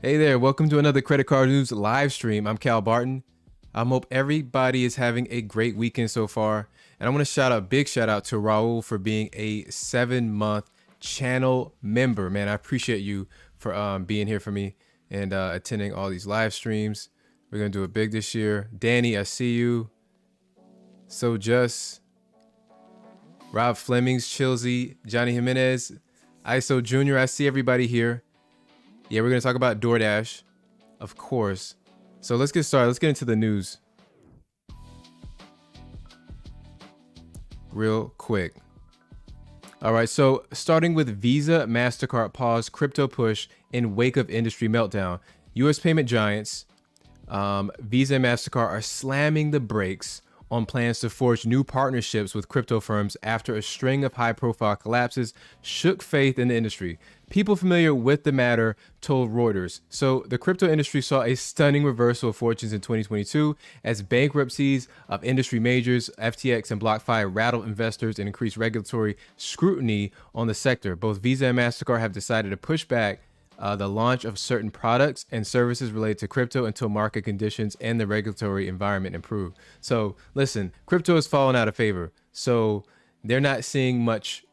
Hey there, welcome to another Credit Card News live stream. I'm Cal Barton. I hope everybody is having a great weekend so far. And I want to big shout out to Raul for being a 7-month channel member. Man, I appreciate you for being here for me and attending all these live streams. We're going to do it big this year. Danny, I see you. So just Rob Flemings, Chilsey, Johnny Jimenez, ISO Jr. I see everybody here. Yeah, we're going to talk about DoorDash, of course. So let's get started. Let's get into the news real quick. All right, so starting with Visa, MasterCard pause crypto push in wake of industry meltdown. U.S. payment giants, Visa and MasterCard are slamming the brakes on plans to forge new partnerships with crypto firms after a string of high-profile collapses shook faith in the industry. People familiar with the matter told Reuters. So the crypto industry saw a stunning reversal of fortunes in 2022 as bankruptcies of industry majors, FTX and BlockFi rattled investors and increased regulatory scrutiny on the sector. Both Visa and MasterCard have decided to push back the launch of certain products and services related to crypto until market conditions and the regulatory environment improve. So listen, crypto has fallen out of favor. So they're not seeing much,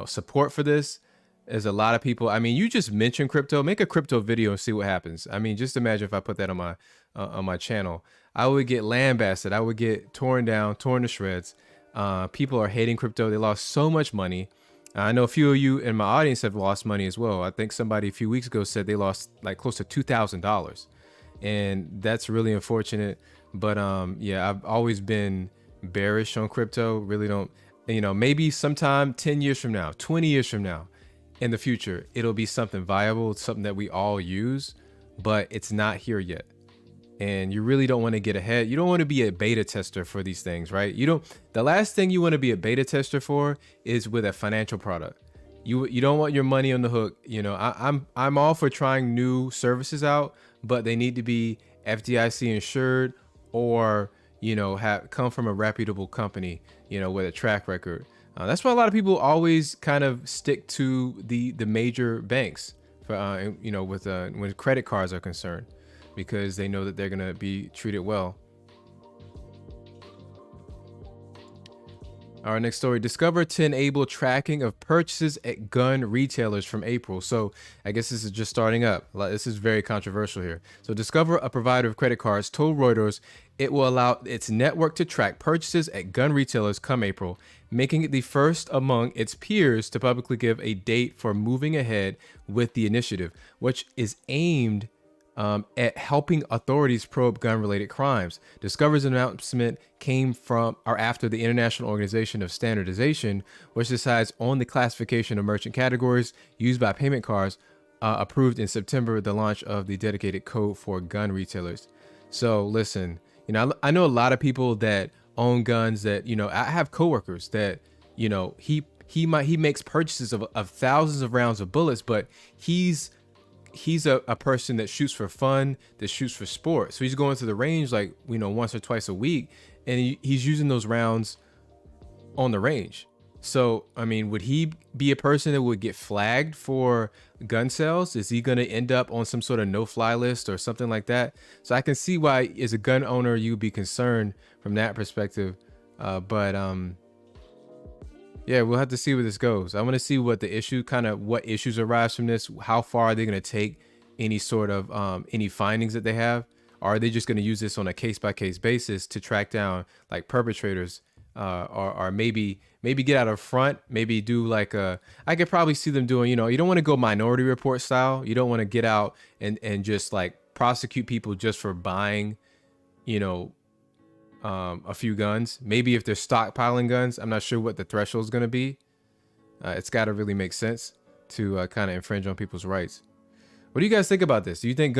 support for this. There's a lot of people. I mean, you just mention crypto, make a crypto video and see what happens. I mean, just imagine if I put that on my channel, I would get lambasted. I would get torn down, torn to shreds. People are hating crypto. They lost so much money. I know a few of you in my audience have lost money as well. I think somebody a few weeks ago said they lost like close to $2,000, and that's really unfortunate. But yeah, I've always been bearish on crypto. Really don't, maybe sometime 10 years from now, 20 years from now, in the future, it'll be something viable, something that we all use, but it's not here yet. And you really don't want to get ahead. You don't want to be a beta tester for these things, right? The last thing you want to be a beta tester for is with a financial product. You don't want your money on the hook. I'm all for trying new services out, but they need to be FDIC insured, or have come from a reputable company, with a track record. That's why a lot of people always kind of stick to the major banks for when credit cards are concerned, because they know that they're gonna be treated well. Our next story: Discover to enable tracking of purchases at gun retailers from April. So I guess this is just starting up. This is very controversial here. So Discover, a provider of credit cards, told Reuters it will allow its network to track purchases at gun retailers come April, making it the first among its peers to publicly give a date for moving ahead with the initiative, which is aimed at helping authorities probe gun-related crimes. Discover's announcement came from or after the International Organization of Standardization, which decides on the classification of merchant categories used by payment cards, approved in September the launch of the dedicated code for gun retailers. So listen, I know a lot of people that own guns that, I have coworkers that, he makes purchases of thousands of rounds of bullets, but he's a person that shoots for fun, that shoots for sport. So he's going to the range like, once or twice a week, and he's using those rounds on the range. So, I mean, would he be a person that would get flagged for gun sales? Is he going to end up on some sort of no-fly list or something like that? So I can see why, as a gun owner, you'd be concerned from that perspective. Yeah, we'll have to see where this goes. I want to see what what issues arise from this. How far are they going to take any sort of any findings that they have? Or are they just going to use this on a case-by-case basis to track down like perpetrators, or maybe get out of front, maybe do like I could probably see them doing, you don't want to go Minority Report style. You don't want to get out and just like prosecute people just for buying, a few guns. Maybe if they're stockpiling guns, I'm not sure what the threshold is going to be. It's got to really make sense to kind of infringe on people's rights. What do you guys think about this? Do you think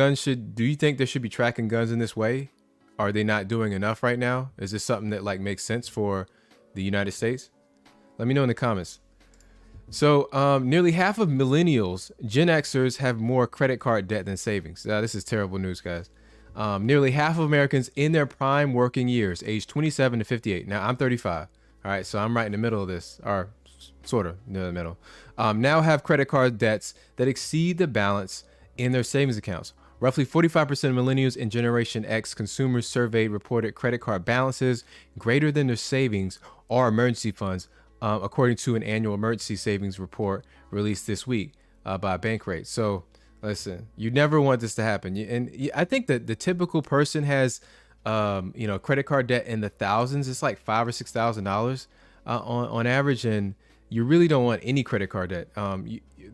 they should be tracking guns in this way? Are they not doing enough right now? Is this something that like makes sense for the United States? Let me know in the comments. So nearly half of millennials, Gen Xers, have more credit card debt than savings. This is terrible news, guys. Nearly half of Americans in their prime working years, age 27 to 58. Now I'm 35. All right, so I'm right in the middle of this, or sort of near the middle. Now have credit card debts that exceed the balance in their savings accounts. Roughly 45% of millennials and Generation X consumers surveyed reported credit card balances greater than their savings or emergency funds, according to an annual emergency savings report released this week by Bankrate. So listen, you never want this to happen. And I think that the typical person has, credit card debt in the thousands. It's like $5,000 or $6,000 on average. And you really don't want any credit card debt.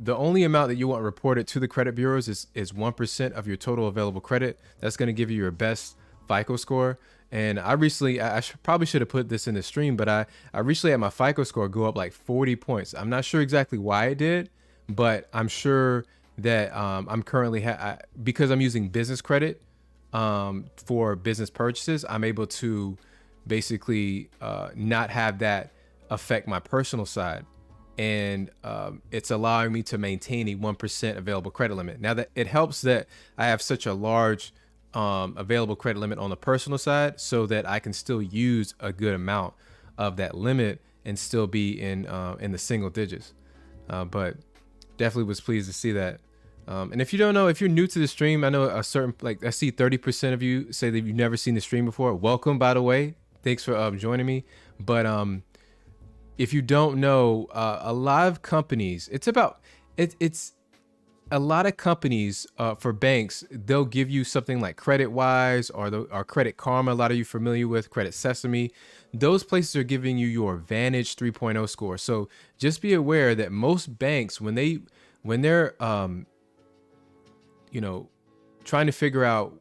The only amount that you want reported to the credit bureaus is 1% of your total available credit. That's going to give you your best FICO score. And I recently, probably should have put this in the stream, but I recently had my FICO score go up like 40 points. I'm not sure exactly why it did, but I'm sure that I'm currently, because I'm using business credit for business purchases, I'm able to basically not have that affect my personal side. And it's allowing me to maintain a 1% available credit limit. Now that it helps that I have such a large available credit limit on the personal side, so that I can still use a good amount of that limit and still be in the single digits. But definitely was pleased to see that. And if you don't know, if you're new to the stream, I know I see 30% of you say that you've never seen the stream before. Welcome, by the way. Thanks for joining me. But if you don't know, a lot of companies, it's a lot of companies for banks, they'll give you something like CreditWise or Credit Karma. A lot of you familiar with Credit Sesame. Those places are giving you your Vantage 3.0 score. So just be aware that most banks, when they're trying to figure out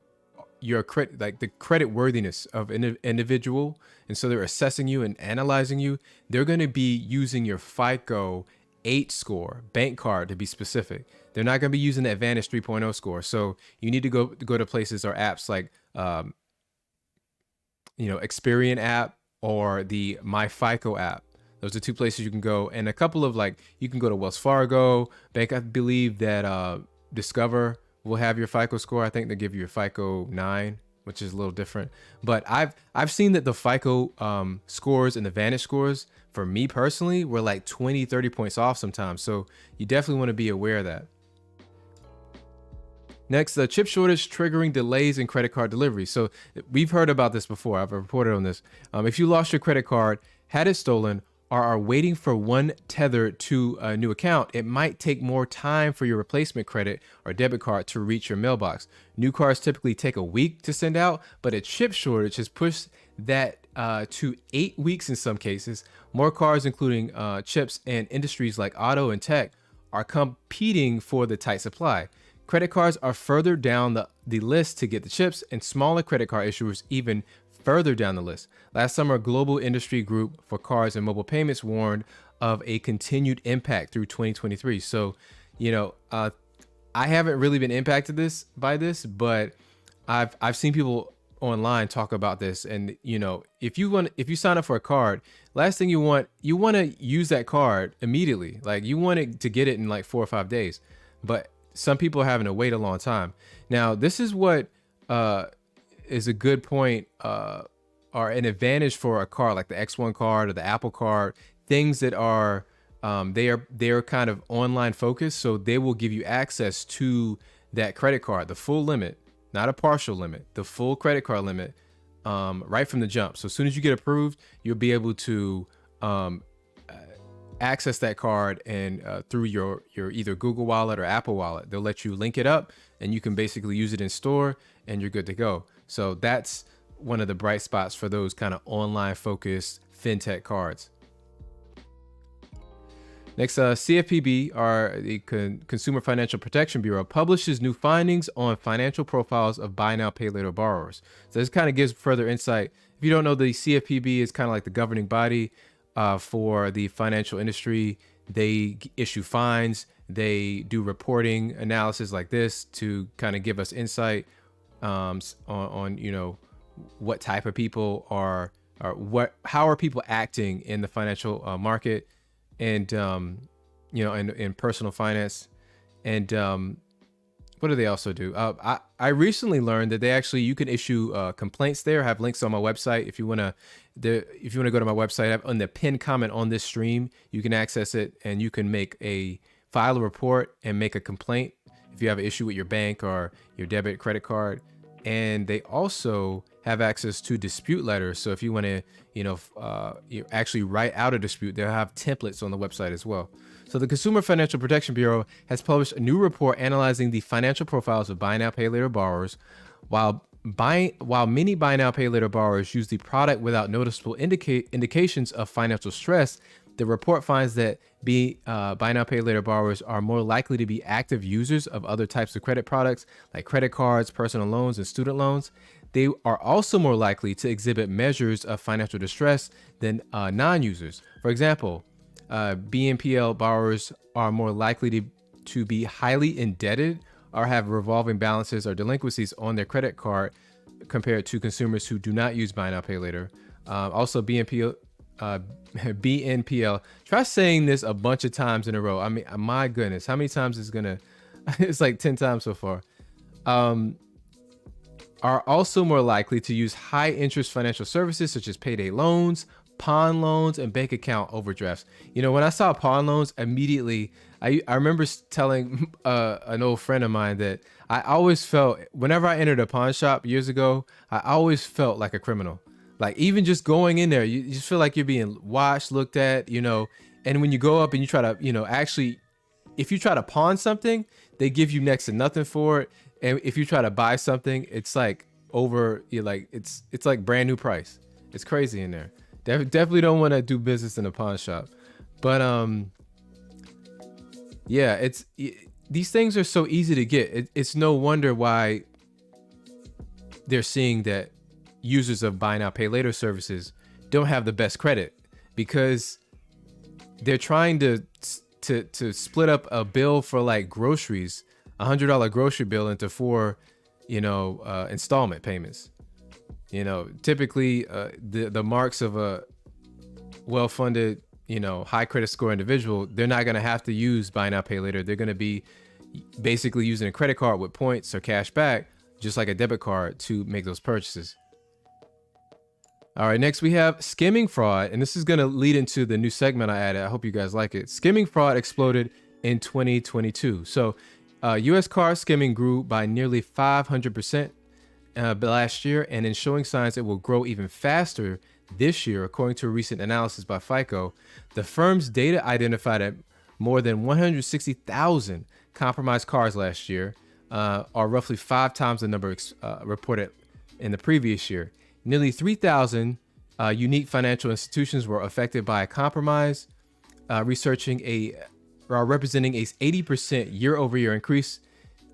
your credit, like the credit worthiness of an individual, and so they're assessing you and analyzing you, they're going to be using your FICO 8 score, bank card to be specific. They're not going to be using the Advantage 3.0 score. So you need to go to places or apps like Experian app or the My FICO app. Those are two places you can go, and a couple of you can go to Wells Fargo Bank. I believe that Discover will have your FICO score. I think they give you a FICO 9, which is a little different. But I've seen that the FICO scores and the Vantage scores, for me personally, were like 20, 30 points off sometimes. So you definitely want to be aware of that. Next, the chip shortage triggering delays in credit card delivery. So we've heard about this before. I've reported on this. If you lost your credit card, had it stolen, or are waiting for one tethered to a new account, it might take more time for your replacement credit or debit card to reach your mailbox. New cards typically take a week to send out, but a chip shortage has pushed that to 8 weeks in some cases. More cards, including chips and industries like auto and tech, are competing for the tight supply. Credit cards are further down the list to get the chips, and smaller credit card issuers even further down the list. Last summer, a global industry group for cards and mobile payments warned of a continued impact through 2023. So, I haven't really been impacted by this, but I've seen people online talk about this. And if you sign up for a card, last thing you want to use that card immediately. Like, you want it to get it in like 4 or 5 days, but some people are having to wait a long time. Now, this is what is a good point or an advantage for a card like the X1 card or the Apple card, things that are they're kind of online focused, so they will give you access to that credit card, the full limit, not a partial limit, the full credit card limit, right from the jump. So as soon as you get approved, you'll be able to access that card, and through your either Google Wallet or Apple Wallet, they'll let you link it up, and you can basically use it in store, and you're good to go. So that's one of the bright spots for those kind of online focused fintech cards. Next, CFPB, or the Consumer Financial Protection Bureau, publishes new findings on financial profiles of buy now, pay later borrowers. So this kind of gives further insight. If you don't know, the CFPB is kind of like the governing body for the financial industry. They issue fines. They do reporting analysis like this to kind of give us insight on what type of people are, or how are people acting in the financial market, and in personal finance. And what do they also do? I recently learned that you can issue complaints there. I have links on my website. If you want to go to my website, on the pinned comment on this stream, you can access it, and you can file a report and make a complaint if you have an issue with your bank or your debit credit card. And they also have access to dispute letters. So if you want to, you actually write out a dispute, they'll have templates on the website as well. So the Consumer Financial Protection Bureau has published a new report analyzing the financial profiles of buy now, pay later borrowers. While many buy now, pay later borrowers use the product without noticeable indications of financial stress, the report finds that buy now, pay later borrowers are more likely to be active users of other types of credit products like credit cards, personal loans, and student loans. They are also more likely to exhibit measures of financial distress than non-users. For example, BNPL borrowers are more likely to be highly indebted or have revolving balances or delinquencies on their credit card compared to consumers who do not use buy now, pay later. Also, BNPL. Try saying this a bunch of times in a row. I mean, my goodness, how many times is gonna? It's like 10 times so far. Are also more likely to use high interest financial services such as payday loans, pawn loans, and bank account overdrafts. When I saw pawn loans, immediately I remember telling an old friend of mine that I always felt, whenever I entered a pawn shop years ago, I always felt like a criminal. Like even just going in there, you just feel like you're being watched, looked at, you know. And when you go up and you try to, you know, actually, if you try to pawn something, they give you next to nothing for it. And if you try to buy something, it's like over, you're like, it's like brand new price. It's crazy in there. Definitely don't want to do business in a pawn shop. But yeah, these things are so easy to get. It's no wonder why they're seeing that users of buy now pay later services don't have the best credit, because they're trying to split up a bill for like groceries, $100 grocery bill, into 4, you know, installment payments. You know, typically the marks of a well-funded, you know, high credit score individual, they're not going to have to use buy now pay later. They're going to be basically using a credit card with points or cash back, just like a debit card, to make those purchases. All right, next we have skimming fraud, and this is going to lead into the new segment I added. I hope you guys like it. Skimming fraud exploded in 2022. So US card skimming grew by nearly 500% last year, and is showing signs it will grow even faster this year, according to a recent analysis by FICO. The firm's data identified that more than 160,000 compromised cards last year, are roughly 5 times the number reported in the previous year. Nearly 3,000 unique financial institutions were affected by a compromise, representing a 80% year-over-year increase.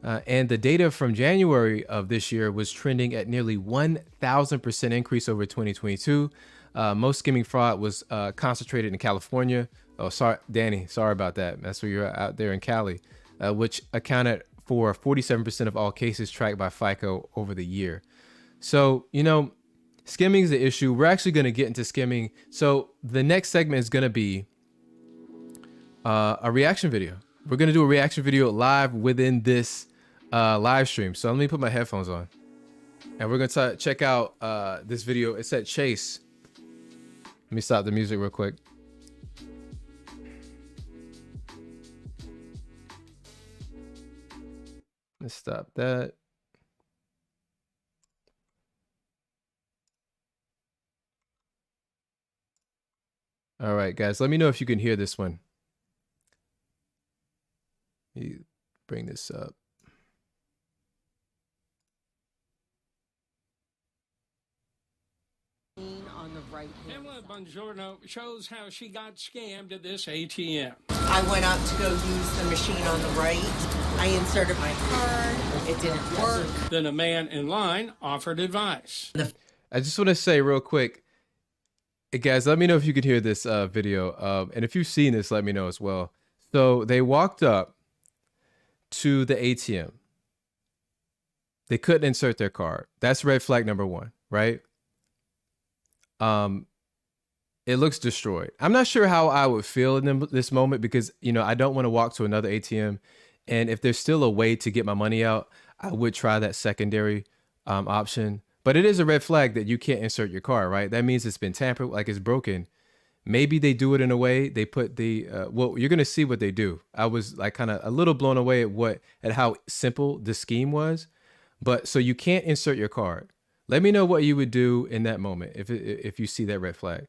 And the data from January of this year was trending at nearly 1,000% increase over 2022. Most skimming fraud was concentrated in California. Oh, sorry, Danny. Sorry about that. That's where you're out there in Cali, which accounted for 47% of all cases tracked by FICO over the year. So, you know, skimming is the issue. We're actually going to get into skimming. So the next segment is going to be a reaction video. We're going to do a reaction video live within this live stream. So let me put my headphones on, and we're going to check out this video. It's at Chase. Let me stop the music real quick. Let's stop that. All right, guys, let me know if you can hear this one. Let me bring this up. On the right hand. Pamela Bongiorno shows how she got scammed at this ATM. I went up to go use the machine on the right. I inserted my card. It didn't work. Then a man in line offered advice. I just want to say real quick, hey guys, let me know if you could hear this video. And if you've seen this, let me know as well. So they walked up to the ATM. They couldn't insert their card. That's red flag number 1, right? It looks destroyed. I'm not sure how I would feel in this moment, because, you know, I don't want to walk to another ATM. And if there's still a way to get my money out, I would try that secondary option. But it is a red flag that you can't insert your card, right? That means it's been tampered, like it's broken. Maybe they do it in a way, they put the, well, you're going to see what they do. I was like kind of a little blown away at how simple the scheme was. But so you can't insert your card. Let me know what you would do in that moment if you see that red flag.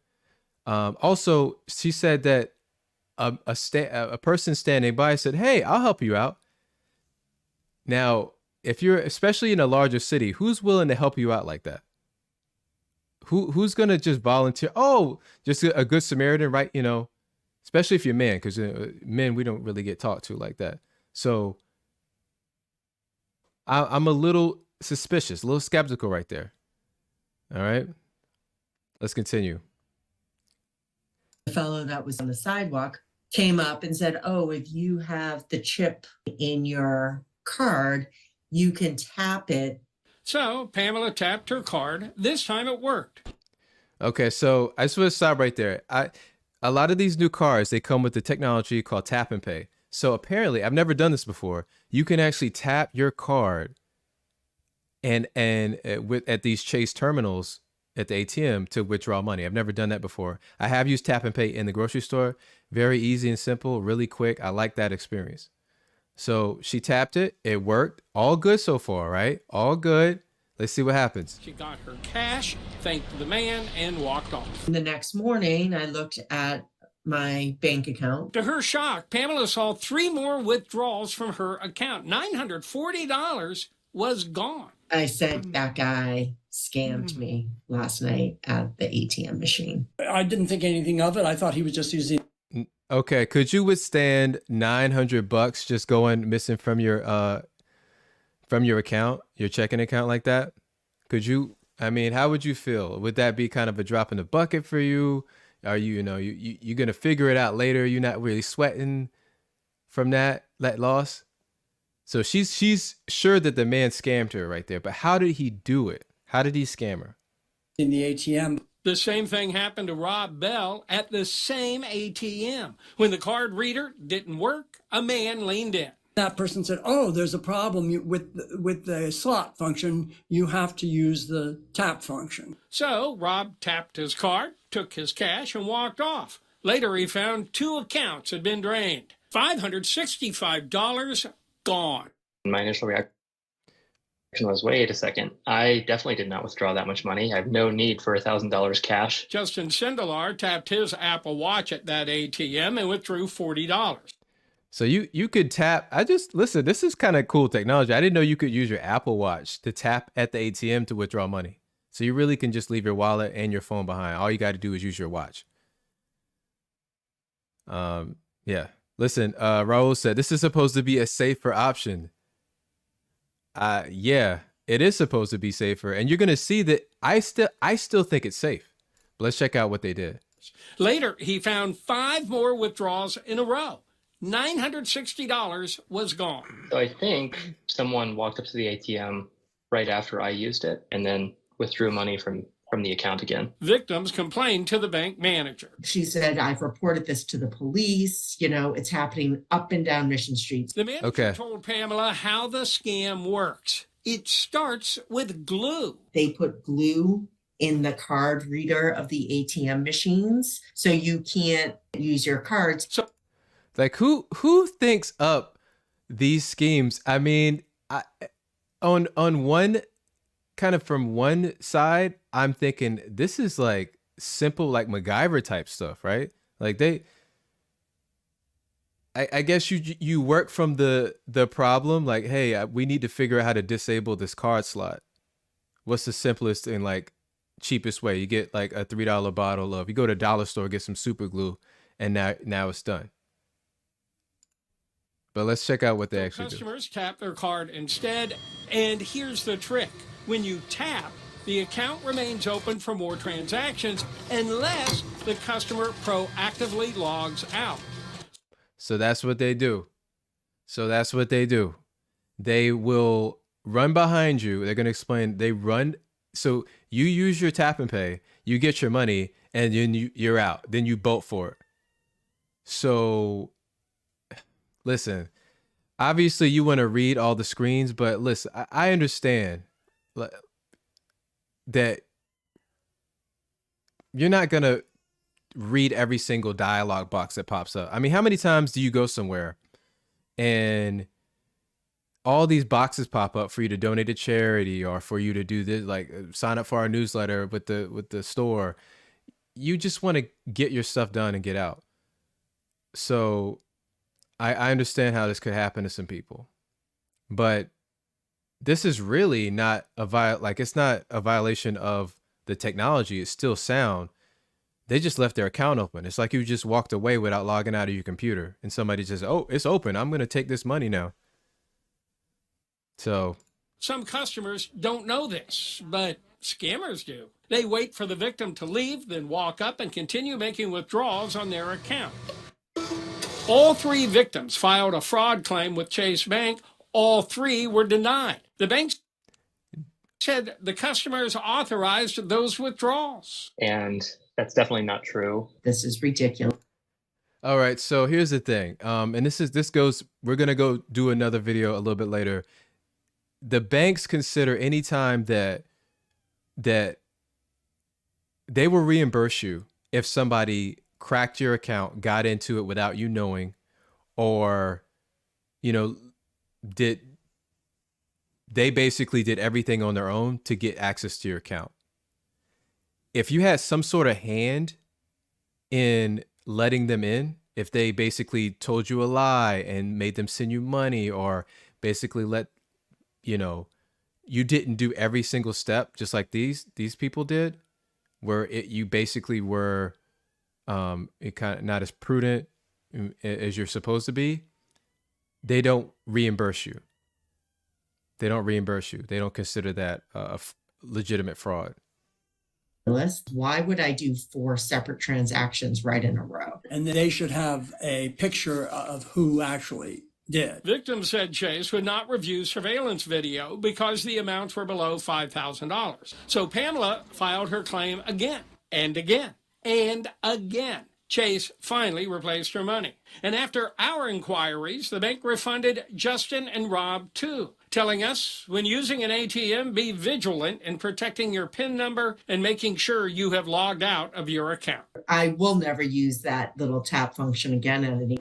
Also, she said that a person standing by said, "Hey, I'll help you out." Now, if you're especially in a larger city, who's willing to help you out like that? Who's gonna just volunteer? Oh, just a good Samaritan, right? You know, especially if you're men, because men, we don't really get talked to like that. So I'm a little suspicious, a little skeptical right there. All right, let's continue. The fellow that was on the sidewalk came up and said, "Oh, if you have the chip in your card, you can tap it." So Pamela tapped her card. This time it worked. Okay, so I just want to stop right there. A lot of these new cards, they come with the technology called tap and pay. So apparently, I've never done this before. You can actually tap your card and at these Chase terminals at the ATM to withdraw money. I've never done that before. I have used tap and pay in the grocery store. Very easy and simple, really quick. I like that experience. So she tapped it. It worked. All good so far, right? All good. Let's see what happens. She got her cash, thanked the man, and walked off. The next morning, I looked at my bank account. To her shock, Pamela saw 3 more withdrawals from her account. $940 was gone. I said, that guy scammed me last night at the ATM machine. I didn't think anything of it. I thought he was just using. Okay, could you withstand $900 just going missing from your account, your checking account like that? Could you? I mean, how would you feel? Would that be kind of a drop in the bucket for you? Are you you're gonna figure it out later? You're not really sweating from that loss. So she's sure that the man scammed her right there. But how did he do it? How did he scam her? In the ATM. The same thing happened to Rob Bell at the same ATM. When the card reader didn't work, a man leaned in. That person said, "Oh, there's a problem with the slot function. You have to use the tap function." So Rob tapped his card, took his cash, and walked off. Later, he found 2 accounts had been drained. $565 gone. My initial reaction was, wait a second, I definitely did not withdraw that much money. I have no need for $1,000 cash. Justin Sindelar tapped his Apple Watch at that ATM and withdrew $40. So you could tap. Listen, this is kind of cool technology. I didn't know you could use your Apple Watch to tap at the ATM to withdraw money. So you really can just leave your wallet and your phone behind. All you got to do is use your watch. Yeah. Listen, Raul said this is supposed to be a safer option. Yeah, it is supposed to be safer, and you're gonna see that I still think it's safe. But let's check out what they did. Later, he found 5 more withdrawals in a row. $960 was gone. So I think someone walked up to the ATM right after I used it and then withdrew money from the account again. Victims complained to the bank manager. She said, I've reported this to the police. It's happening up and down Mission Street. The manager told Pamela how the scam works. It starts with glue. They put glue in the card reader of the ATM machines, so you can't use your cards. So, like, who thinks up these schemes? I mean, on one kind of from one side, I'm thinking this is like simple, like MacGyver type stuff, right? Like I guess you work from the problem, like, hey, we need to figure out how to disable this card slot. What's the simplest and like cheapest way? You get like a $3 bottle of, you go to a dollar store, get some super glue, and now it's done. But let's check out what they actually do. Customers tap their card instead, and here's the trick. When you tap, the account remains open for more transactions unless the customer proactively logs out. So that's what they do. They will run behind you. They're going to explain. They run. So you use your tap and pay, you get your money, and then you're out. Then you bolt for it. So listen, obviously you want to read all the screens, but listen, I understand that you're not going to read every single dialogue box that pops up. I mean, how many times do you go somewhere and all these boxes pop up for you to donate to charity or for you to do this, like sign up for our newsletter with the store? You just want to get your stuff done and get out. So I understand how this could happen to some people, but this is really not it's not a violation of the technology. It's still sound. They just left their account open. It's like you just walked away without logging out of your computer and somebody just, oh, it's open. I'm going to take this money now. So some customers don't know this, but scammers do. They wait for the victim to leave, then walk up and continue making withdrawals on their account. All 3 victims filed a fraud claim with Chase Bank. All 3 were denied. The bank said the customers authorized those withdrawals. And that's definitely not true. This is ridiculous. All right, so here's the thing. And we're going to go do another video a little bit later. The banks consider any time that they will reimburse you if somebody cracked your account, got into it without you knowing, or, did they basically did everything on their own to get access to your account. If you had some sort of hand in letting them in, if they basically told you a lie and made them send you money, or basically you didn't do every single step, just like these people did, where you basically were it kind of not as prudent as you're supposed to be, they don't reimburse you. They don't consider that legitimate fraud. Why would I do 4 separate transactions right in a row? And they should have a picture of who actually did. Victims said Chase would not review surveillance video because the amounts were below $5,000. So Pamela filed her claim again and again and again. Chase finally replaced her money. And after our inquiries, the bank refunded Justin and Rob too, telling us when using an ATM, be vigilant in protecting your PIN number and making sure you have logged out of your account. I will never use that little tap function again at any.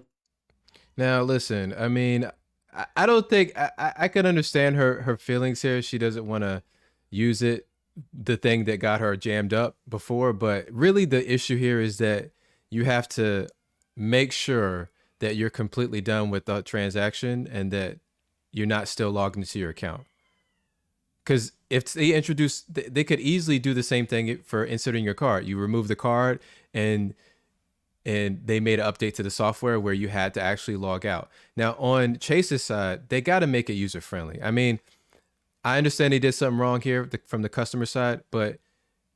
Now, listen, I mean, I don't think I can understand her feelings here. She doesn't want to use it, the thing that got her jammed up before. But really, the issue here is that you have to make sure that you're completely done with the transaction and that you're not still logged into your account. Because if they introduce, they could easily do the same thing for inserting your card. You remove the card and they made an update to the software where you had to actually log out. Now on Chase's side, they got to make it user friendly. I mean, I understand they did something wrong here from the customer side, but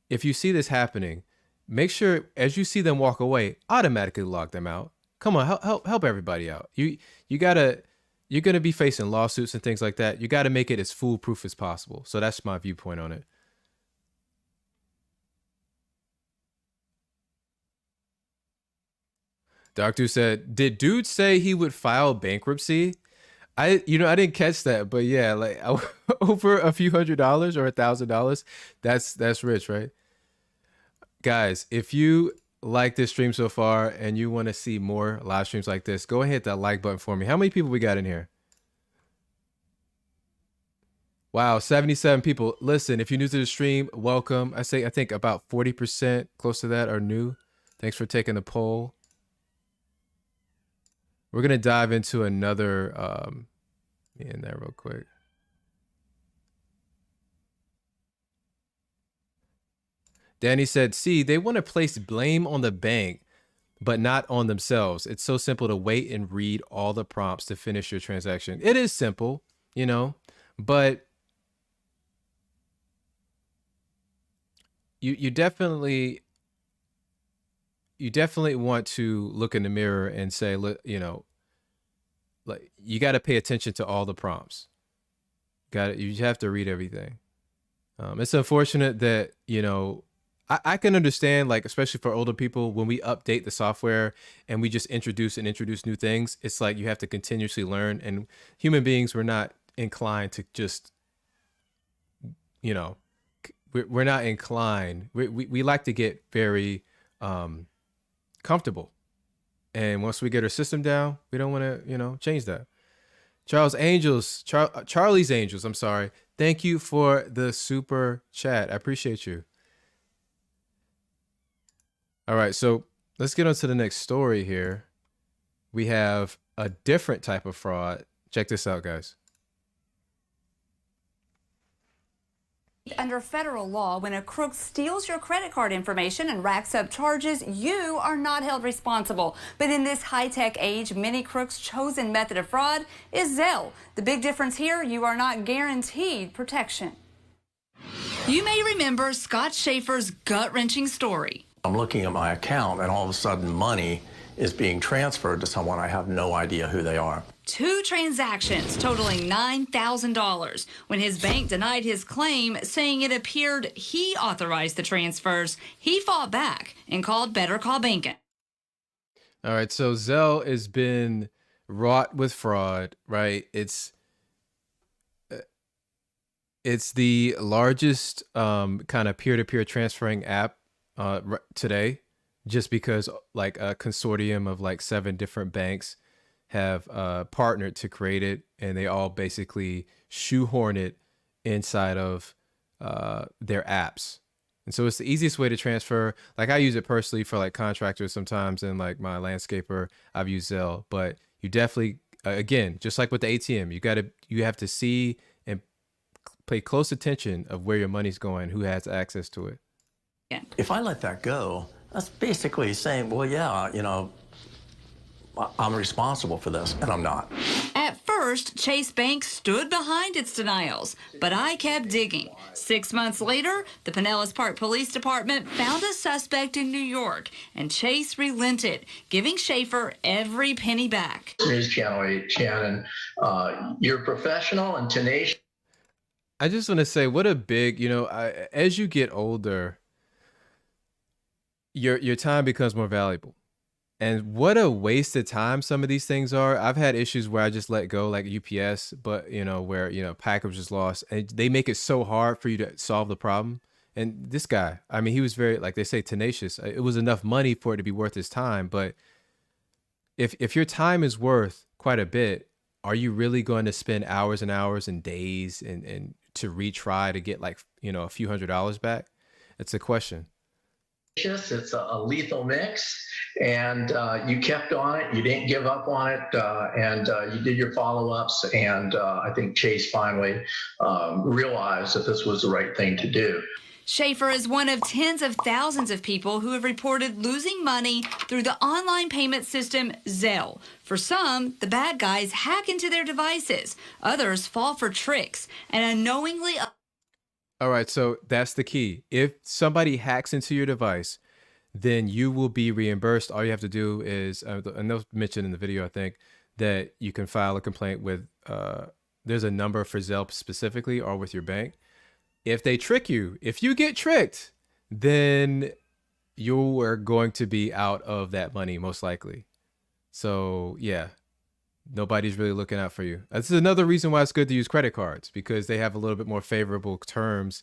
if you see this happening, make sure as you see them walk away, automatically log them out. Come on, help everybody out. You're gonna be facing lawsuits and things like that. You got to make it as foolproof as possible. So that's my viewpoint on it. Doctor said, did dude say he would file bankruptcy? I didn't catch that, but yeah, like over a few $100s or $1,000, that's rich, right? Guys, if you like this stream so far and you want to see more live streams like this, go ahead and hit that like button for me. How many people we got in here? Wow, 77 people. Listen, if you're new to the stream, welcome. I think about 40%, close to that, are new. Thanks for taking the poll. We're gonna dive into another in there real quick. Danny said, see, they want to place blame on the bank, but not on themselves. It's so simple to wait and read all the prompts to finish your transaction. It is simple, but you definitely want to look in the mirror and say, like you got to pay attention to all the prompts. You have to read everything. It's unfortunate that, I can understand, like, especially for older people, when we update the software and we just introduce new things, it's like you have to continuously learn. And human beings, we're not inclined to just, we're not inclined. We like to get very comfortable. And once we get our system down, we don't want to, change that. Charlie's Angels, I'm sorry. Thank you for the super chat. I appreciate you. All right, so let's get on to the next story here. We have a different type of fraud. Check this out, guys. Under federal law, when a crook steals your credit card information and racks up charges, you are not held responsible. But in this high-tech age, many crooks' chosen method of fraud is Zelle. The big difference here, you are not guaranteed protection. You may remember Scott Schaefer's gut-wrenching story. I'm looking at my account and all of a sudden money is being transferred to someone I have no idea who they are. 2 transactions totaling $9,000 when his bank denied his claim, saying it appeared he authorized the transfers. He fought back and called Better Call Banking. All right, so Zelle has been wrought with fraud, right? It's the largest kind of peer-to-peer transferring app today, just because like a consortium of like 7 different banks have partnered to create it, and they all basically shoehorn it inside of their apps. And so it's the easiest way to transfer. Like I use it personally for like contractors sometimes, and like my landscaper, I've used Zelle. But you definitely, again, just like with the ATM, you have to see and pay close attention of where your money's going, who has access to it. If I let that go, that's basically saying, well, yeah, you know, I'm responsible for this, and I'm not. At first, Chase Bank stood behind its denials, but I kept digging. 6 months later, the Pinellas Park Police Department found a suspect in New York, and Chase relented, giving Schaefer every penny back. News Channel 8, Shannon, you're professional and tenacious. I just want to say, what a big, as you get older, your time becomes more valuable. And what a waste of time some of these things are. I've had issues where I just let go, like UPS, but where package was lost, and they make it so hard for you to solve the problem. And this guy, I mean, he was very, like they say, tenacious. It was enough money for it to be worth his time. But if your time is worth quite a bit, are you really going to spend hours and hours and days and to retry to get like, a few $100s back? It's a question. It's a lethal mix, and you kept on it. You didn't give up on it, and you did your follow-ups. And I think Chase finally realized that this was the right thing to do. Schaefer is one of tens of thousands of people who have reported losing money through the online payment system Zelle. For some, the bad guys hack into their devices. Others fall for tricks and unknowingly. All right, so that's the key. If somebody hacks into your device, then you will be reimbursed. All you have to do is, and they'll mention in the video, I think, that you can file a complaint with, there's a number for Zelle specifically, or with your bank. If they trick you, if you get tricked, then you are going to be out of that money, most likely. So yeah, nobody's really looking out for you. This is another reason why it's good to use credit cards, because they have a little bit more favorable terms,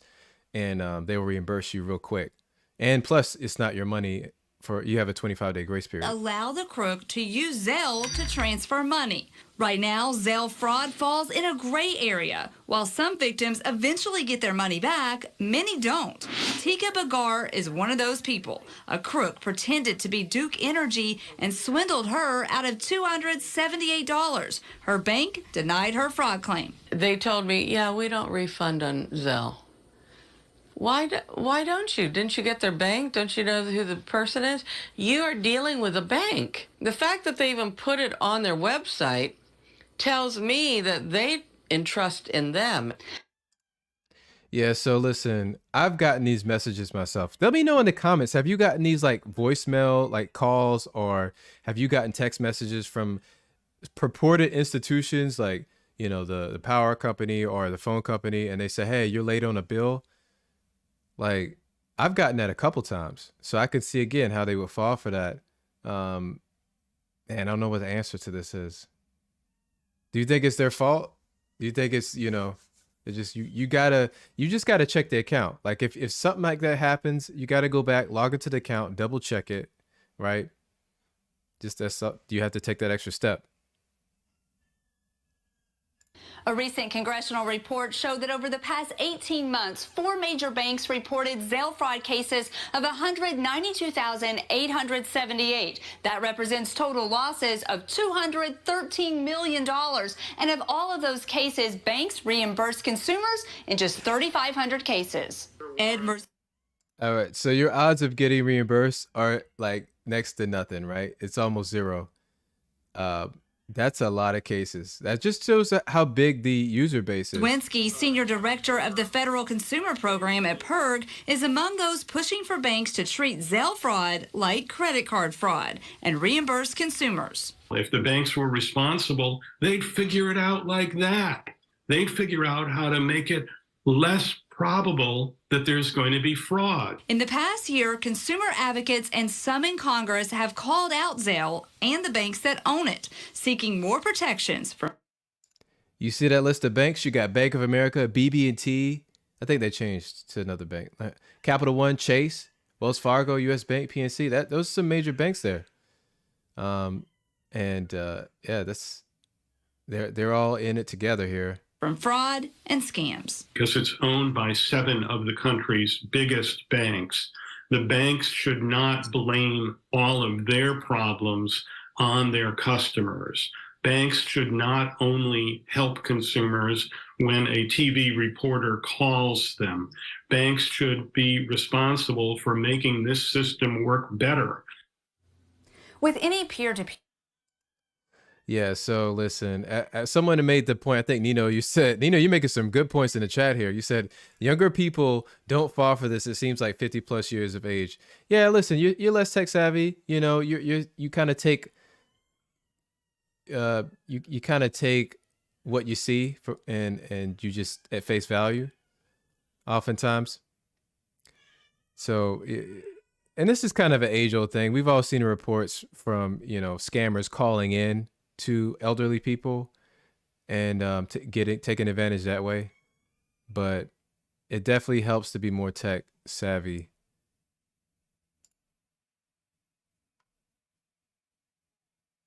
and they will reimburse you real quick. And plus, it's not your money. You have a 25-day grace period. Allow the crook to use Zelle to transfer money. Right now, Zelle fraud falls in a gray area. While some victims eventually get their money back, many don't. Tika Bagar is one of those people. A crook pretended to be Duke Energy and swindled her out of $278. Her bank denied her fraud claim. They told me, yeah, we don't refund on Zelle. Why don't you? Didn't you get their bank? Don't you know who the person is? You are dealing with a bank. The fact that they even put it on their website tells me that they entrust in them. Yeah, so listen, I've gotten these messages myself. Let me know in the comments, have you gotten these like voicemail, like calls, or have you gotten text messages from purported institutions like, the power company or the phone company, and they say, hey, you're late on a bill? Like, I've gotten that a couple times, so I could see again how they would fall for that. And I don't know what the answer to this is. Do you think it's their fault? Do you think it's, it's just you just gotta check the account. Like if something like that happens, you gotta go back, log into the account, double check it, right? You have to take that extra step. A recent congressional report showed that over the past 18 months, 4 major banks reported Zelle fraud cases of 192,878. That represents total losses of $213 million. And of all of those cases, banks reimbursed consumers in just 3,500 cases. All right, so your odds of getting reimbursed are like next to nothing, right? It's almost zero. That's a lot of cases. That just shows how big the user base is. Winsky, senior director of the Federal Consumer Program at PIRG, is among those pushing for banks to treat Zelle fraud like credit card fraud and reimburse consumers. If the banks were responsible, they'd figure it out like that. They'd figure out how to make it less probable that there's going to be fraud. In the past year, consumer advocates and some in Congress have called out Zelle and the banks that own it, seeking more protections for. You see that list of banks? You got Bank of America, BB&T. I think they changed to another bank. Capital One, Chase, Wells Fargo, U.S. Bank, PNC. Those are some major banks there. And yeah, they're all in it together here. From fraud and scams. Because it's owned by 7 of the country's biggest banks. The banks should not blame all of their problems on their customers. Banks should not only help consumers when a TV reporter calls them. Banks should be responsible for making this system work better. With any peer-to-peer. Yeah, so listen, someone made the point, I think, Nino, you're making some good points in the chat here. You said younger people don't fall for this. It seems like 50 plus years of age. Yeah, listen, you're less tech savvy. You know, you kind of take, you kind of take what you see and you just at face value oftentimes. So, and this is kind of an age old thing. We've all seen reports from, scammers calling in to elderly people and taking advantage that way. But it definitely helps to be more tech savvy.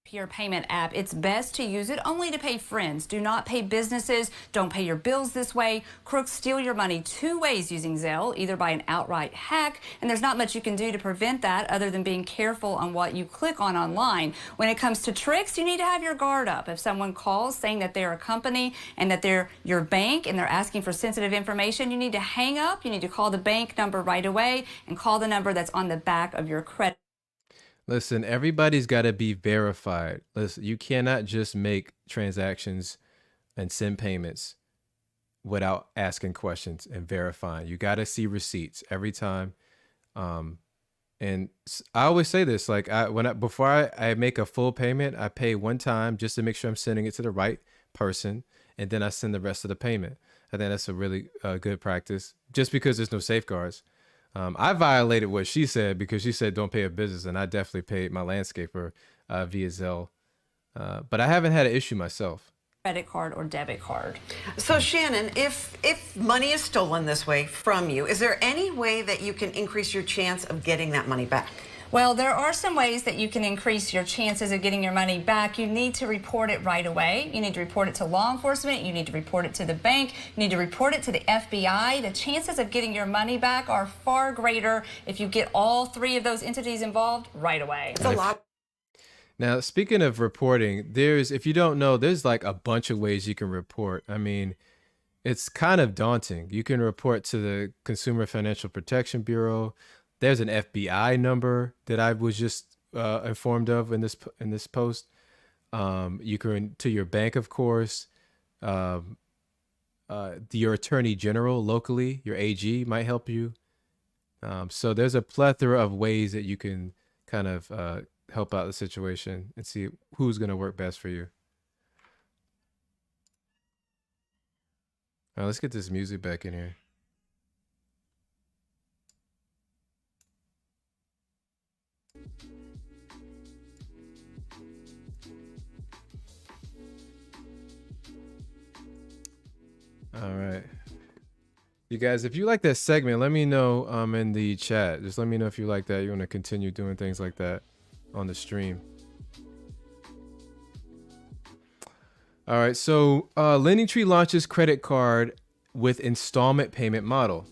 Peer payment app, it's best to use it only to pay friends. Do not pay businesses. Don't pay your bills this way. Crooks steal your money 2 ways using Zelle, either by an outright hack, and there's not much you can do to prevent that other than being careful on what you click on online. When it comes to tricks, you need to have your guard up. If someone calls saying that they're a company and that they're your bank and they're asking for sensitive information, you need to hang up. You need to call the bank number right away and call the number that's on the back of your credit. Listen, everybody's got to be verified. Listen, you cannot just make transactions and send payments without asking questions and verifying. You got to see receipts every time. And I always say this, like before I make a full payment, I pay one time just to make sure I'm sending it to the right person, and then I send the rest of the payment. I think that's a really good practice, just because there's no safeguards. I violated what she said because she said don't pay a business, and I definitely paid my landscaper via Zelle. But I haven't had an issue myself. Credit card or debit card. So Shannon, if money is stolen this way from you, is there any way that you can increase your chance of getting that money back? Well, there are some ways that you can increase your chances of getting your money back. You need to report it right away. You need to report it to law enforcement. You need to report it to the bank. You need to report it to the FBI. The chances of getting your money back are far greater if you get all 3 of those entities involved right away. It's a lot. Now, speaking of reporting, if you don't know, there's like a bunch of ways you can report. I mean, it's kind of daunting. You can report to the Consumer Financial Protection Bureau. There's an FBI number that I was just informed of in this post. You can to your bank, of course. Your attorney general locally, your AG might help you. So there's a plethora of ways that you can kind of help out the situation and see who's going to work best for you. All right, let's get this music back in here. All right. You guys, if you like that segment, let me know in the chat. Just let me know if you like that. You want to continue doing things like that on the stream. All right. So Lending Tree launches credit card with installment payment model.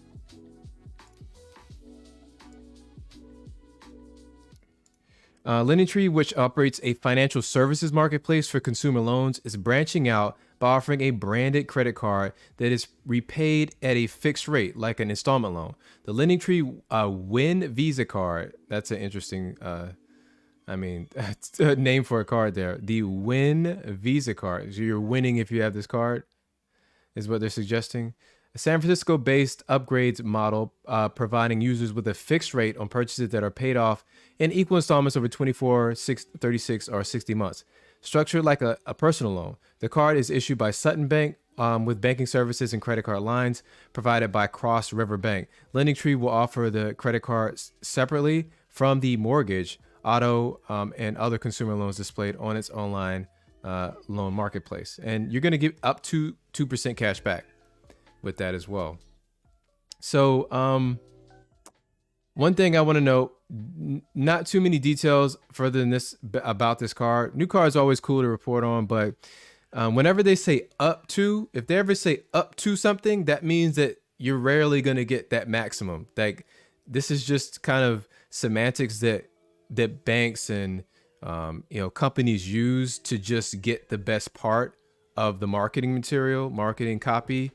Lending Tree, which operates a financial services marketplace for consumer loans, is branching out by offering a branded credit card that is repaid at a fixed rate, like an installment loan. The Lending Tree Win Visa card, that's an interesting, that's a name for a card there. The Win Visa card, so you're winning if you have this card, is what they're suggesting. A San Francisco-based upgrades model providing users with a fixed rate on purchases that are paid off in equal installments over 24, 36, or 60 months. Structured like a personal loan, the card is issued by Sutton Bank with banking services and credit card lines provided by Cross River Bank. Lending Tree will offer the credit cards separately from the mortgage, auto, and other consumer loans displayed on its online loan marketplace. And you're going to give up to 2% cash back with that as well. So one thing I want to know, not too many details further than this about this card. New card is always cool to report on, but whenever they say up to, if they ever say up to something, that means that you're rarely going to get that maximum. Like, this is just kind of semantics that banks and companies use to just get the best part of the marketing material, marketing copy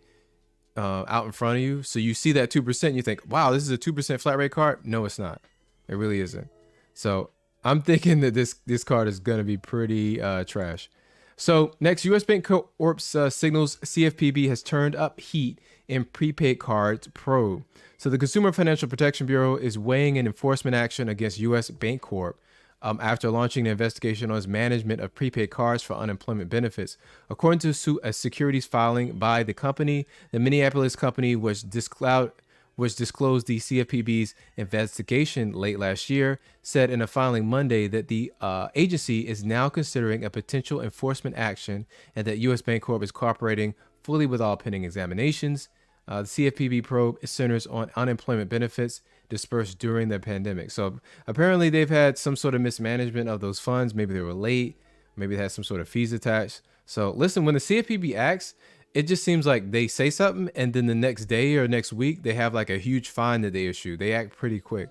out in front of you. So you see that 2%, you think, wow, this is a 2% flat rate card. No, it's not. It really isn't. So I'm thinking that this card is going to be pretty trash. So next, U.S. Bank Corp's signals CFPB has turned up heat in prepaid cards probe. So the Consumer Financial Protection Bureau is weighing an enforcement action against U.S. Bank Corp after launching an investigation on its management of prepaid cards for unemployment benefits. According to a securities filing by the company, the Minneapolis company was disclosed the CFPB's investigation late last year, said in a filing Monday that the agency is now considering a potential enforcement action and that U.S. Bancorp is cooperating fully with all pending examinations. The CFPB probe centers on unemployment benefits dispersed during the pandemic. So apparently they've had some sort of mismanagement of those funds. Maybe they were late. Maybe they had some sort of fees attached. So listen, when the CFPB acts, it just seems like they say something and then the next day or next week, they have like a huge fine that they issue. They act pretty quick.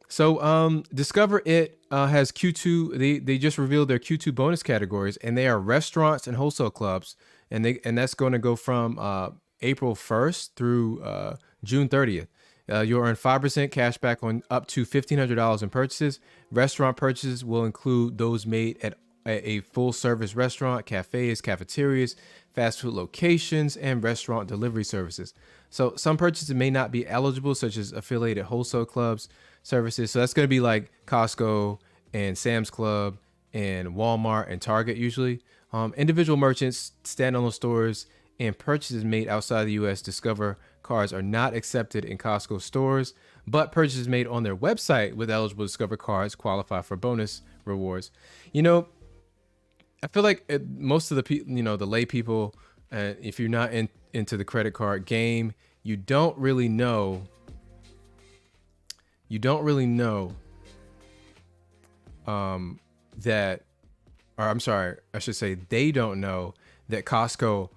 So Discover It has Q2. They just revealed their Q2 bonus categories, and they are restaurants and wholesale clubs. And that's going to go from April 1st through June 30th. You'll earn 5% cash back on up to $1,500 in purchases. Restaurant purchases will include those made at a full service restaurant, cafes, cafeterias, fast food locations, and restaurant delivery services. So some purchases may not be eligible, such as affiliated wholesale clubs services. So that's going to be like Costco and Sam's Club and Walmart and Target usually. Individual merchants, standalone stores, and purchases made outside the U.S. Discover cards are not accepted in Costco stores, but purchases made on their website with eligible Discover cards qualify for bonus rewards. I feel like most of the people, the lay people, if you're not into the credit card game, you don't really know that, or I'm sorry, I should say they don't know that Costco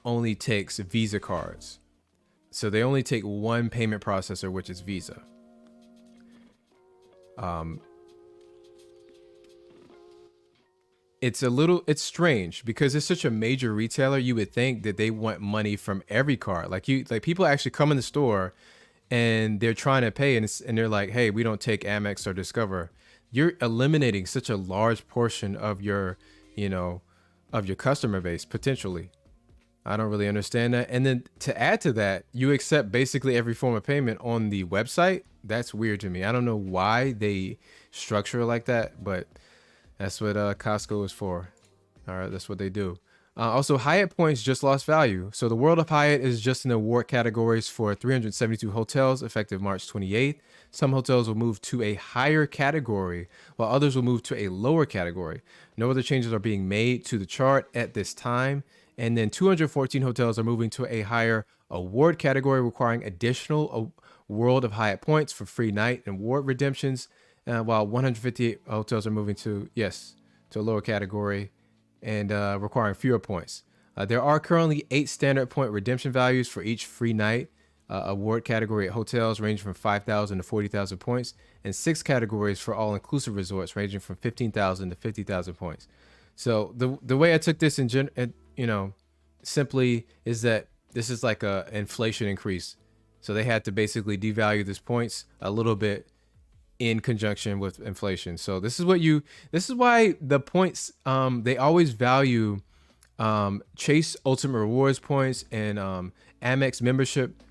only takes Visa cards. So they only take one payment processor, which is Visa. It's strange because it's such a major retailer. You would think that they want money from every card. Like people actually come in the store and they're trying to pay and they're like, hey, we don't take Amex or Discover. You're eliminating such a large portion of your customer base potentially. I don't really understand that. And then to add to that, you accept basically every form of payment on the website. That's weird to me. I don't know why they structure it like that, but that's what Costco is for. All right, that's what they do. Also, Hyatt points just lost value. So the World of Hyatt is just in the award categories for 372 hotels effective March 28th. Some hotels will move to a higher category, while others will move to a lower category. No other changes are being made to the chart at this time. And then 214 hotels are moving to a higher award category, requiring additional World of Hyatt points for free night and award redemptions, while 158 hotels are moving to a lower category and requiring fewer points. There are currently 8 standard point redemption values for each free night award category at hotels, ranging from 5,000 to 40,000 points, and 6 categories for all-inclusive resorts, ranging from 15,000 to 50,000 points. So the way I took this simply is that this is like a inflation increase. So they had to basically devalue these points a little bit in conjunction with inflation. So this is why the points, they always value Chase Ultimate Rewards points and Amex membership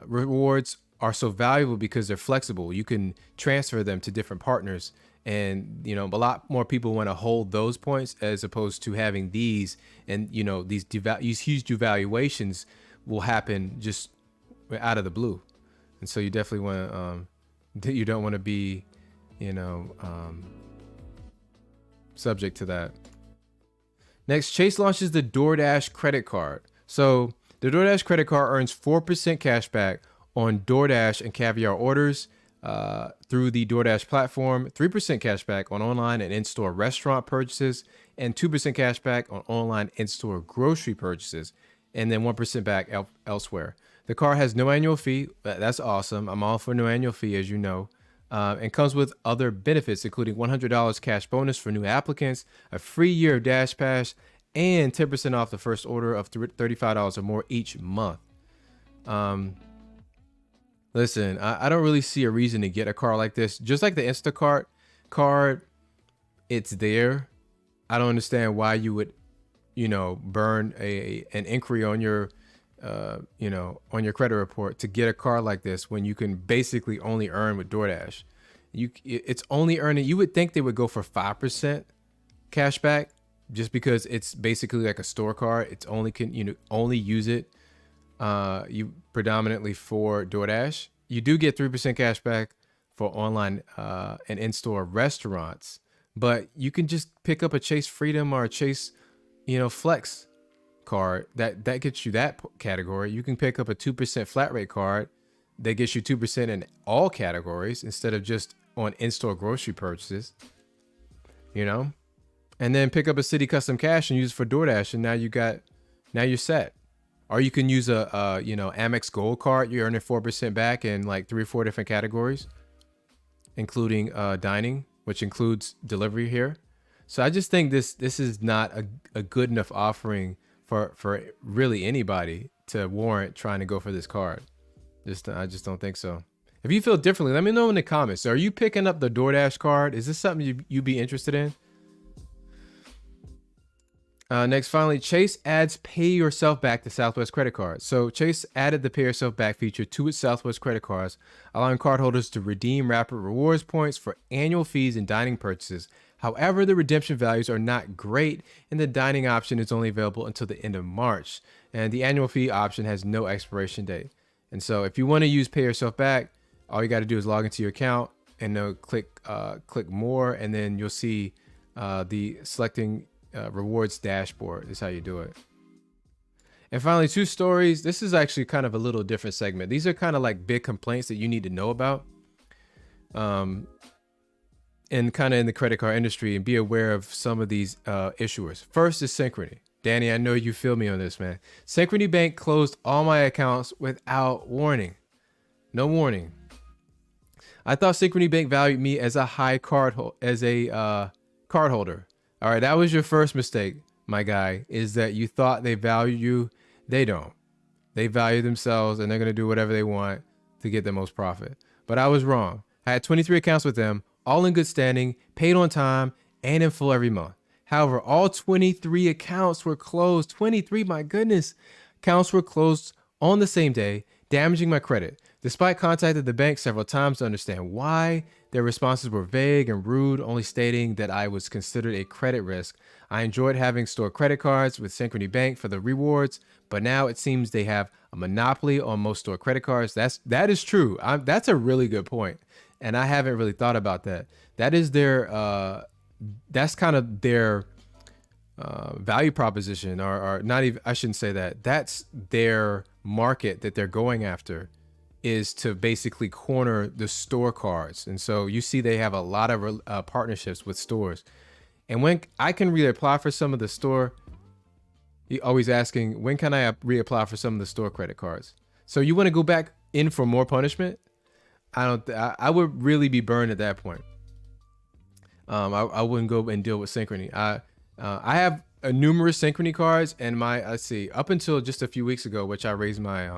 rewards are so valuable because they're flexible. You can transfer them to different partners. And, a lot more people want to hold those points as opposed to having these. And, these huge devaluations will happen just out of the blue. And so you definitely want to, you don't want to be, subject to that. Next, Chase launches the DoorDash credit card. So the DoorDash credit card earns 4% cash back on DoorDash and Caviar orders through the DoorDash platform, 3% cash back on online and in-store restaurant purchases, and 2% cash back on online in-store grocery purchases, and then 1% back elsewhere. The card has no annual fee. That's awesome. I'm all for no annual fee, as you know. And comes with other benefits, including $100 cash bonus for new applicants, a free year of Dash Pass, and 10% off the first order of $35 or more each month. Listen, I don't really see a reason to get a card like this. Just like the Instacart card, it's there. I don't understand why you would, burn an inquiry on your, on your credit report to get a card like this when you can basically only earn with DoorDash. It's only earning. You would think they would go for 5% cash back just because it's basically like a store card. It's only only use it you predominantly for DoorDash. You do get 3% cash back for online and in-store restaurants, but you can just pick up a Chase Freedom or a Chase, Flex card that gets you that category. You can pick up a 2% flat rate card that gets you 2% in all categories instead of just on in-store grocery purchases, and then pick up a City Custom Cash and use it for DoorDash, and now you're set. Or you can use a Amex Gold card. You're earning 4% back in like 3 or 4 different categories, including dining, which includes delivery here. So I just think this is not a good enough offering for really anybody to warrant trying to go for this card. I just don't think so. If you feel differently, let me know in the comments. So are you picking up the DoorDash card? Is this something you'd be interested in? Next, finally, Chase adds pay yourself back to Southwest credit cards. So Chase added the pay yourself back feature to its Southwest credit cards, allowing cardholders to redeem rapid rewards points for annual fees and dining purchases. However, the redemption values are not great, and the dining option is only available until the end of March. And the annual fee option has no expiration date. And so if you want to use pay yourself back, all you got to do is log into your account and then click more, and then you'll see the selecting rewards dashboard is how you do it. And finally, 2 stories. This is actually kind of a little different segment. These are kind of like big complaints that you need to know about and kind of in the credit card industry, and be aware of some of these issuers. First is Synchrony. Danny, I know you feel me on this, man. Synchrony Bank closed all my accounts without warning. No warning. I thought Synchrony Bank valued me as a cardholder. All right, that was your first mistake, my guy, is that you thought they value you. They don't. They value themselves, and they're going to do whatever they want to get the most profit. But I was wrong. I had 23 accounts with them, all in good standing, paid on time, and in full every month. However, all 23 accounts were closed. 23, my goodness. Accounts were closed on the same day, damaging my credit. Despite contacting the bank several times to understand why, their responses were vague and rude, only stating that I was considered a credit risk. I enjoyed having stored credit cards with Synchrony Bank for the rewards, but now it seems they have a monopoly on most stored credit cards. That is true. That's a really good point, and I haven't really thought about that. That is their that's kind of their value proposition, or not even. I shouldn't say that. That's their market that they're going after, is to basically corner the store cards. And so you see they have a lot of partnerships with stores. And when I can reapply for some of the store, he always asking, when can I reapply for some of the store credit cards? So you want to go back in for more punishment? I would really be burned at that point. I wouldn't go and deal with Synchrony. I have numerous Synchrony cards, and let's see, up until just a few weeks ago, which I raised my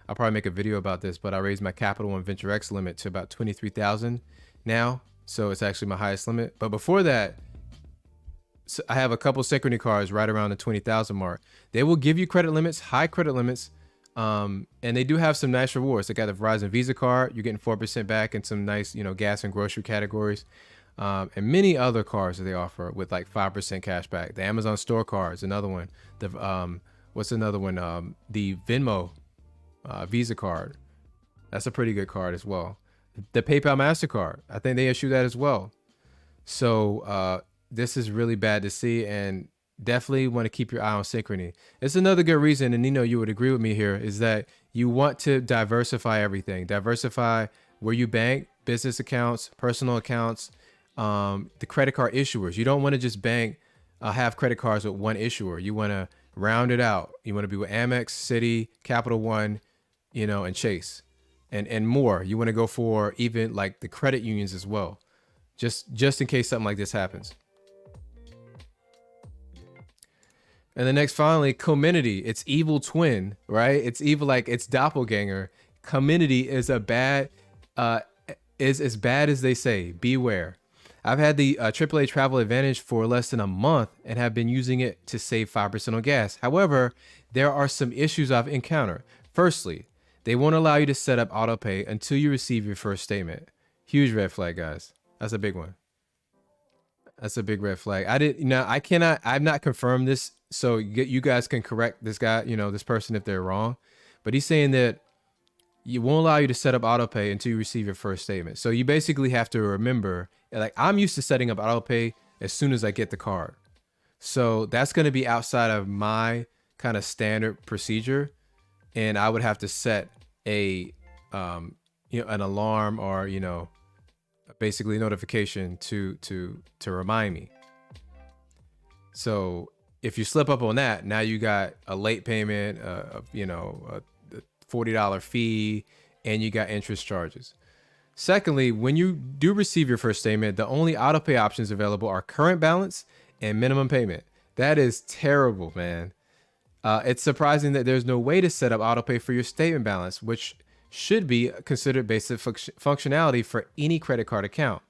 I'll probably make a video about this, but I raised my Capital and Venture X limit to about 23,000 now. So it's actually my highest limit. But before that, so I have a couple Synchrony cards right around the 20,000 mark. They will give you credit limits, high credit limits. And they do have some nice rewards. They got the Verizon Visa card. You're getting 4% back in some nice, gas and grocery categories. And many other cards that they offer with like 5% cash back. The Amazon store cards, another one. What's another one? The Venmo Visa card. That's a pretty good card as well. The PayPal MasterCard, I think they issue that as well. So this is really bad to see, and definitely want to keep your eye on Synchrony. It's another good reason, and Nino, you would agree with me here, is that you want to diversify everything. Diversify where you bank, business accounts, personal accounts, the credit card issuers. You don't want to just bank, have credit cards with one issuer. You want to round it out. You want to be with Amex, Citi, Capital One, and Chase, and more. You want to go for even like the credit unions as well, just in case something like this happens. And the next, finally, Comenity. It's evil twin, right? It's evil, like it's doppelganger. Comenity is is as bad as they say. Beware. I've had the AAA Travel Advantage for less than a month and have been using it to save 5% on gas. However, there are some issues I've encountered. Firstly, they won't allow you to set up autopay until you receive your first statement. Huge red flag, guys. That's a big one. That's a big red flag. I've not confirmed this, so you guys can correct this guy, this person if they're wrong. But he's saying that you won't allow you to set up autopay until you receive your first statement. So you basically have to remember, like I'm used to setting up autopay as soon as I get the card. So that's going to be outside of my kind of standard procedure. And I would have to set an alarm or, basically notification to remind me. So if you slip up on that, now you got a late payment, a $40 fee, and you got interest charges. Secondly, when you do receive your first statement, the only autopay options available are current balance and minimum payment. That is terrible, man. It's surprising that there's no way to set up autopay for your statement balance, which should be considered basic functionality for any credit card account.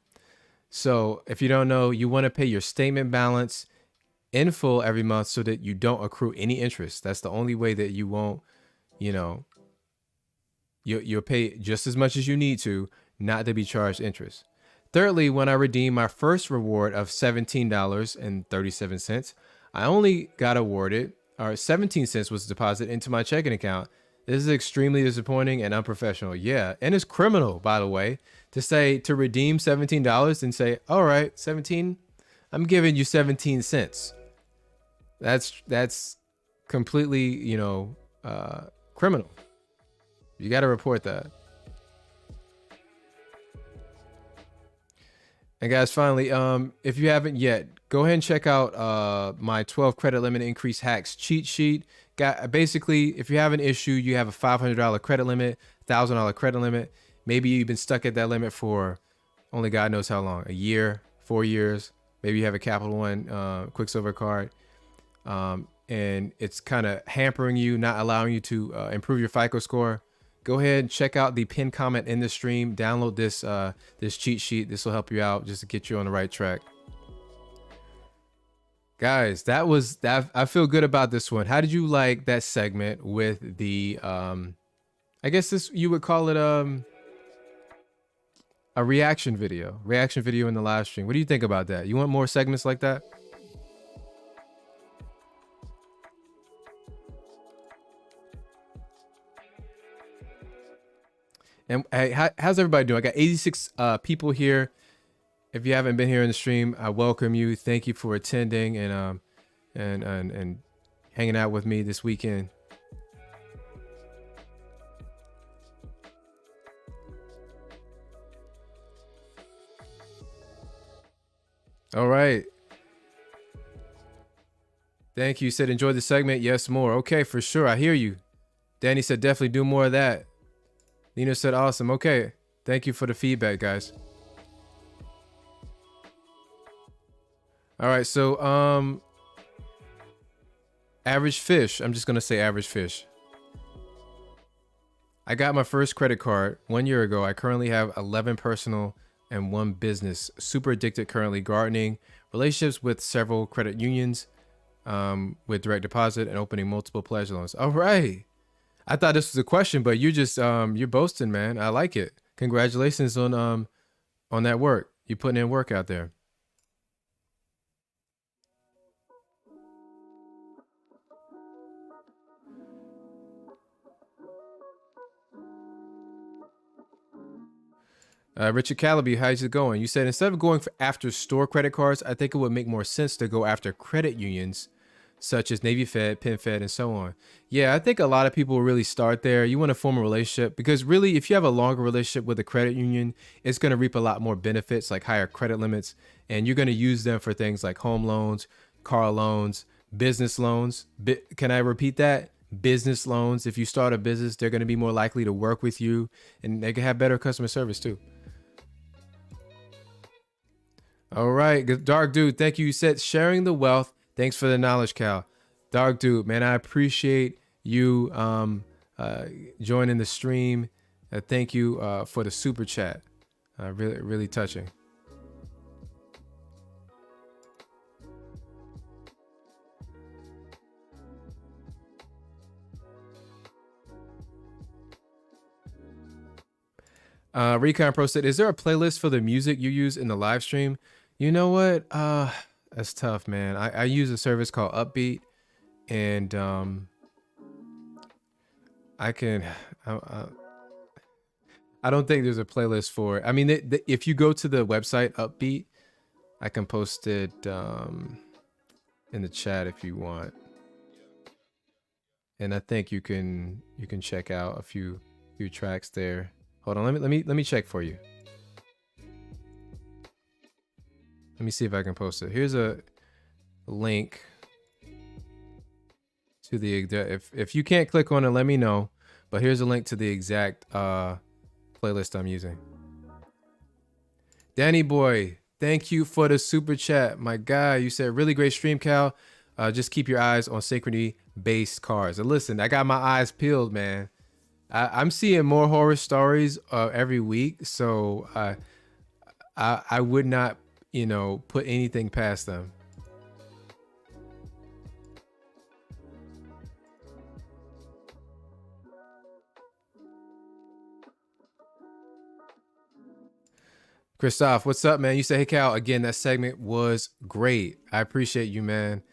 So if you don't know, you want to pay your statement balance in full every month so that you don't accrue any interest. That's the only way that you won't, you'll pay just as much as you need to, not to be charged interest. Thirdly, when I redeemed my first reward of $17.37, I only got awarded, or 17 cents was deposited into my checking account. This is extremely disappointing and unprofessional. Yeah, and it's criminal, by the way, to redeem $17 and say, all right, 17, I'm giving you 17 cents. That's completely, criminal. You got to report that. And guys, finally, if you haven't yet, go ahead and check out my 12 credit limit increase hacks cheat sheet. Basically, if you have an issue, you have a $500 credit limit, $1,000 credit limit. Maybe you've been stuck at that limit for only God knows how long, a year, 4 years. Maybe you have a Capital One Quicksilver card, and it's kind of hampering you, not allowing you to improve your FICO score. Go ahead and check out the pinned comment in the stream. Download this this cheat sheet. This will help you out just to get you on the right track. Guys, that was that. I feel good about this one. How did you like that segment with the I guess this, you would call it a reaction video in the live stream? What do you think about that? You want more segments like that? And hey, how's everybody doing? I got 86 people here. If you haven't been here in the stream, I welcome you. Thank you for attending and hanging out with me this weekend. All right. Thank you. Said enjoy the segment. Yes, more. Okay, for sure. I hear you. Danny said definitely do more of that. Nina said awesome. Okay. Thank you for the feedback, guys. All right, so average fish. I'm just gonna say average fish. I got my first credit card 1 year ago. I currently have 11 personal and 1 business. Super addicted currently. Gardening, relationships with several credit unions, with direct deposit and opening multiple pledge loans. All right. I thought this was a question, but you just you're boasting, man. I like it. Congratulations on that work. You putting in work out there. Richard Calaby, how's it going? You said instead of going after store credit cards, I think it would make more sense to go after credit unions such as Navy Fed, Penn Fed, and so on. Yeah, I think a lot of people really start there. You want to form a relationship because really, if you have a longer relationship with a credit union, it's going to reap a lot more benefits like higher credit limits, and you're going to use them for things like home loans, car loans, business loans. Can I repeat that? Business loans. If you start a business, they're going to be more likely to work with you, and they can have better customer service too. All right, Dark Dude, thank you. You said sharing the wealth. Thanks for the knowledge, Cal. Dark Dude, man, I appreciate you joining the stream. Thank you for the super chat. Really, really touching. Recon Pro said, is there a playlist for the music you use in the live stream? You know what? That's tough, man. I use a service called Upbeat, and I don't think there's a playlist for it. I mean, if you go to the website Upbeat, I can post it in the chat if you want. And I think you can check out a few tracks there. Hold on, let me check for you. Let me see if I can post it. Here's a link to the if you can't click on it, let me know. But here's a link to the exact playlist I'm using. Danny Boy, thank you for the super chat, my guy. You said really great stream, Cal. Just keep your eyes on Synchrony-based cars. And listen, I got my eyes peeled, man. I'm seeing more horror stories every week, so I would not, put anything past them. Christoph, what's up, man? You say, hey, Cal, again, that segment was great. I appreciate you, man.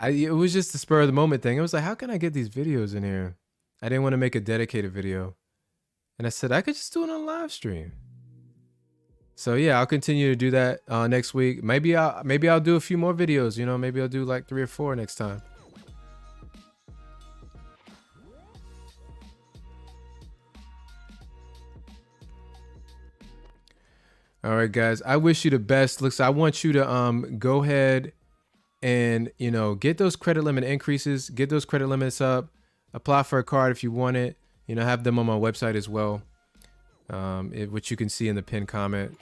It was just the spur of the moment thing. I was like, how can I get these videos in here? I didn't want to make a dedicated video. And I said, I could just do it on live stream. So yeah, I'll continue to do that next week. Maybe I'll do a few more videos, maybe I'll do like 3 or 4 next time. All right, guys, I wish you the best. Looks, I want you to go ahead and, get those credit limit increases, get those credit limits up, apply for a card if you want it, have them on my website as well, which you can see in the pinned comment.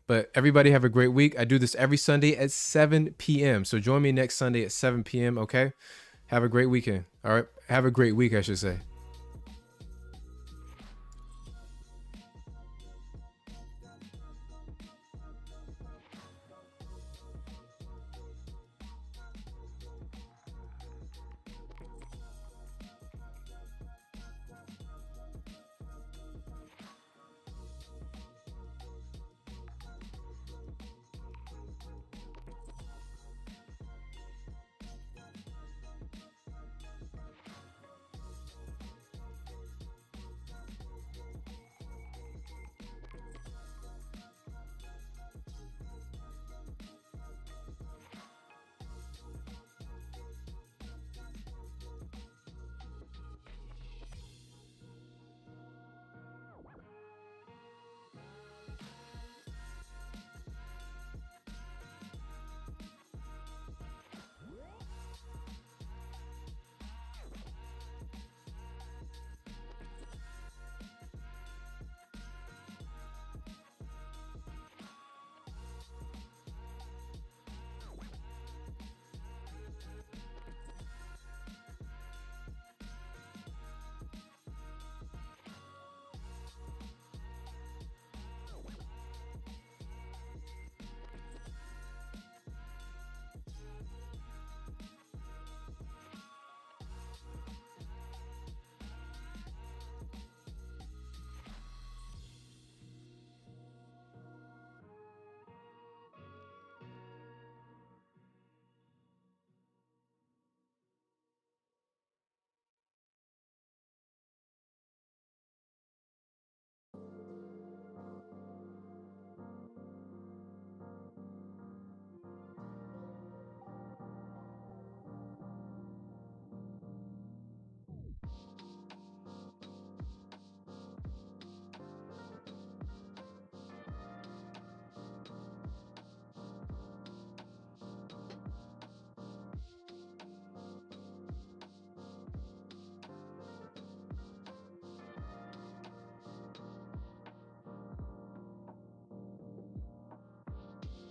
But everybody have a great week. I do this every Sunday at 7 p.m. So join me next Sunday at 7 p.m. Okay. Have a great weekend. All right. Have a great week, I should say.